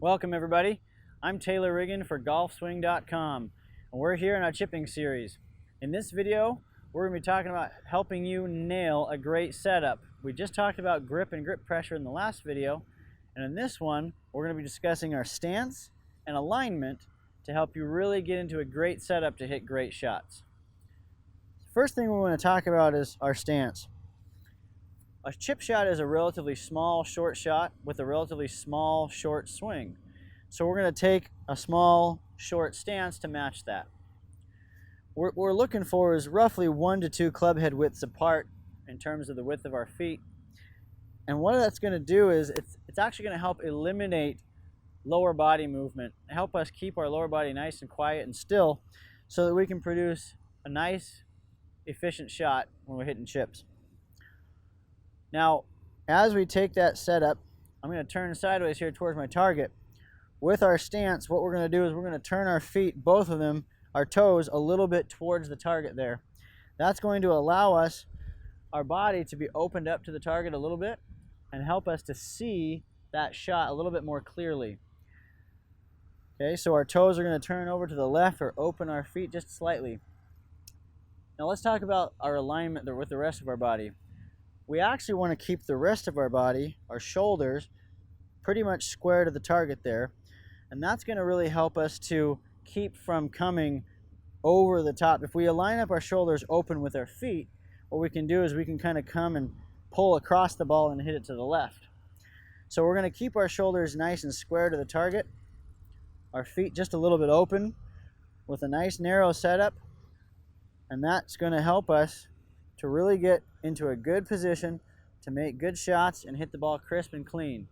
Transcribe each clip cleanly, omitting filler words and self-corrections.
Welcome everybody. I'm Taylor Riggin for golfswing.com and we're here in our chipping series. In this video, we're going to be talking about helping you nail a great setup. We just talked about grip and grip pressure in the last video, and in this one, we're going to be discussing our stance and alignment to help you really get into a great setup to hit great shots. First thing we want to talk about is our stance. A chip shot is a relatively small, short shot with a relatively small, short swing. So we're going to take a small, short stance to match that. What we're looking for is roughly 1 to 2 club head widths apart in terms of the width of our feet. And what that's going to do is it's actually going to help eliminate lower body movement, help us keep our lower body nice and quiet and still so that we can produce a nice, efficient shot when we're hitting chips. Now, as we take that setup, I'm going to turn sideways here towards my target. With our stance, what we're going to do is we're going to turn our feet, both of them, our toes, a little bit towards the target there. That's going to allow us, our body, to be opened up to the target a little bit and help us to see that shot a little bit more clearly. Okay, so our toes are going to turn over to the left or open our feet just slightly. Now let's talk about our alignment with the rest of our body. We actually want to keep the rest of our body, our shoulders, pretty much square to the target there. And that's going to really help us to keep from coming over the top. If we align up our shoulders open with our feet, what we can do is we can kind of come and pull across the ball and hit it to the left. So we're going to keep our shoulders nice and square to the target, our feet just a little bit open with a nice narrow setup, and that's going to help us to really get into a good position to make good shots and hit the ball crisp and clean.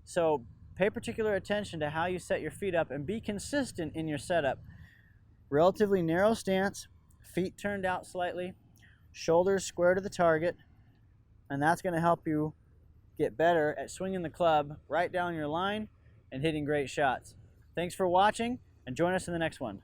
So pay particular attention to how you set your feet up and be consistent in your setup. Relatively narrow stance, feet turned out slightly, shoulders square to the target, and that's going to help you get better at swinging the club right down your line and hitting great shots. Thanks for watching, and join us in the next one.